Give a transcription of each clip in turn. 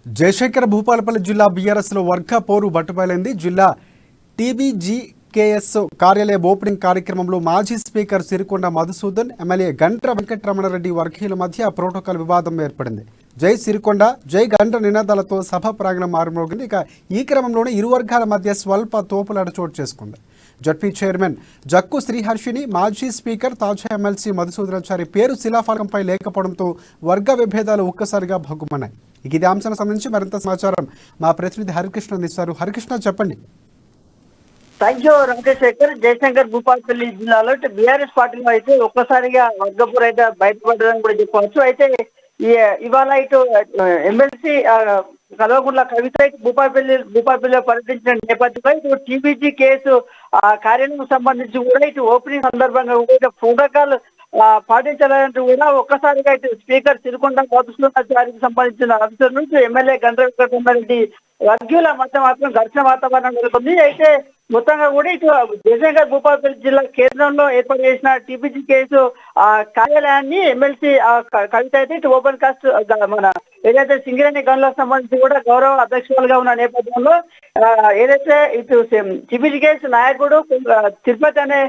జయశంకర్ భూపాలపల్లి జిల్లా బీఆర్ఎస్ లో వర్గ పోరు బట్టుబయలైంది. జిల్లా టీబీజీకేఎస్ కార్యాలయ ఓపెనింగ్ కార్యక్రమంలో మాజీ స్పీకర్ సిరికొండ మధుసూదన్, ఎమ్మెల్యే గంట్ర వెంకటరమణారెడ్డి వర్గీయుల మధ్య ప్రోటోకాల్ వివాదం ఏర్పడింది. జై సిరికొండ, జై గంట్ర నినాదాలతో సభ ప్రాంగణం మారుమోగింది. ఇక ఈ క్రమంలోనే ఇరు వర్గాల మధ్య స్వల్ప తోపులాట చోటు చేసుకుంది. జడ్పీ చైర్మన్ జక్కు శ్రీహర్షిని, మాజీ స్పీకర్ తాజా ఎమ్మెల్సీ మధుసూదనాచారి పేరు శిలాఫలకంపై లేకపోవడంతో వర్గ విభేదాలు ఒక్కసారిగా భగ్గుమన్నాయి. ఇదే అంశానికి సంబంధించి మరింత సమాచారం మా ప్రతినిధి హరికృష్ణ అందిస్తారు. హరికృష్ణ, చెప్పండి. Thank you Venkateshwar. జయశంకర్ భూపాలపల్లి జిల్లాలో బీఆర్ఎస్ పార్టీలో అయితే ఒక్కసారిగా వర్గపూర్ అయితే బయటపడదని కూడా చెప్పవచ్చు. అయితే ఇవాళ ఇటు ఎమ్మెల్సీ కల్వకుంట్ల కవిత భూపాలపల్లిలో పర్యటించిన నేపథ్యంలో ఇటు టీబీజీ కేసు కార్యాలయం సంబంధించి కూడా ఇటు ఓపెనింగ్ సందర్భంగా కూడా ప్రోటోకాల్ పాటించాలంటూ కూడా ఒక్కసారిగా ఇటు స్పీకర్ సిరికొండ మధుసూదనాచారికి సంబంధించిన ఆఫీసర్ నుంచి ఎమ్మెల్యే గంట్ర వెంకటరమణారెడ్డి వర్గీయుల మధ్య మాత్రం ఘర్షణ వాతావరణం నెలకొంది. అయితే మొత్తంగా కూడా ఇటు జయశంకర్ భూపాలపల్లి జిల్లా కేంద్రంలో ఏర్పాటు చేసిన టీబీజీ కేసు కార్యాలయాన్ని ఎమ్మెల్సీ కవిత అయితే ఇటు ఓపెన్ కాస్ట్ మన ఏదైతే సింగరేణి గనులకు సంబంధించి కూడా గౌరవ అధ్యక్షులుగా ఉన్న నేపథ్యంలో ఏదైతే ఇటు టీబీజీ కేసు నాయకుడు తిరుపతి అనే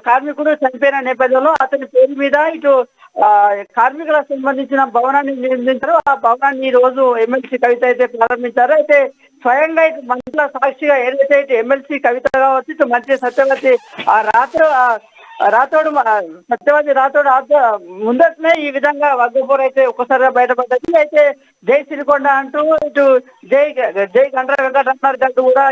కార్మికుడు చనిపోయిన నేపథ్యంలో అతని పేరు మీద ఇటు కార్మికులకు సంబంధించిన భవనాన్ని నిర్మించారు. ఆ భవనాన్ని ఈ రోజు ఎమ్మెల్సీ కవిత అయితే ప్రారంభించారు. అయితే స్వయంగా ఇటు మంత్రుల సాక్షిగా ఏదైతే ఇటు ఎమ్మెల్సీ కవిత కావచ్చు, ఇటు మంత్రి సత్యవతి రాథోడ్ ముందటనే ఈ విధంగా వర్గపోరు అయితే ఒక్కసారిగా బయటపడ్డది. అయితే జై సిరికొండ అంటూ ఇటు జై గండ్ర వెంకటరమణారెడ్డి అంటూ కూడా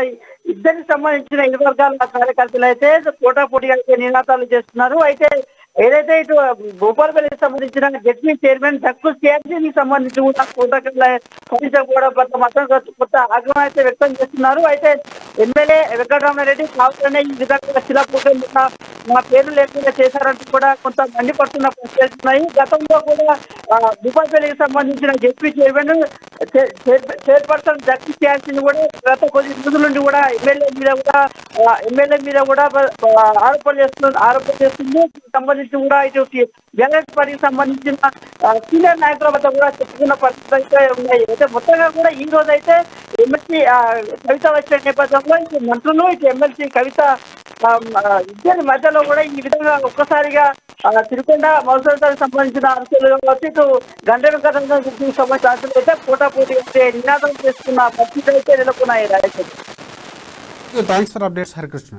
ఇద్దరికి సంబంధించిన ఇరు వర్గాల కార్యకర్తలు అయితే పోటాపోటీగా అయితే నినాదాలు చేస్తున్నారు. అయితే ఏదైతే ఇటు భూపాలపల్లికి సంబంధించిన జడ్పీ చైర్మన్ జక్కు శ్రీహర్షికి సంబంధించి కూడా పోవడం పట్ల మాత్రం కొత్త ఆగ్రహం అయితే వ్యక్తం చేస్తున్నారు. అయితే ఎమ్మెల్యే వెంకటరమణారెడ్డి కావాలనే ఈ విధంగా శిలాపూర్వం మా పేరు లేకుండా చేశారంటూ కూడా కొంత మండిపడుతున్న ప్రశ్నలు. గతంలో కూడా భూపాలపల్లికి సంబంధించిన ZP chairman chairperson Jakku Sriharshini కూడా గత కొద్ది రోజుల నుండి కూడా ఎమ్మెల్యే మీద కూడా ఆరోపణ చేస్తుంది. సంబంధించి కూడా ఇటు బీఆర్ఎస్ పార్టీకి సంబంధించిన సీనియర్ నాయకుల వద్ద కూడా చెప్పుకున్న పరిస్థితులు అయితే ఉన్నాయి. అయితే మొత్తంగా కూడా ఈ రోజు అయితే ఎమ్మెల్సీ కవిత వచ్చిన నేపథ్యంలో ఇటు మంత్రులు ఇటు ఎమ్మెల్సీ కవిత ఇద్దరి మధ్యలో కూడా ఈ విధంగా ఒక్కసారిగా సిరికొండ మధుసూదనానికి సంబంధించిన అంశాలు కావచ్చు, ఇటు గండ్ర వెంకటరమణారెడ్డికి సంబంధించిన అంశాలు అయితే పోటాపోటీ అయితే నినాదం చేసుకున్న పరిస్థితులు అయితే నెలకొన్నాయి. Thanks for updates Harikrishna.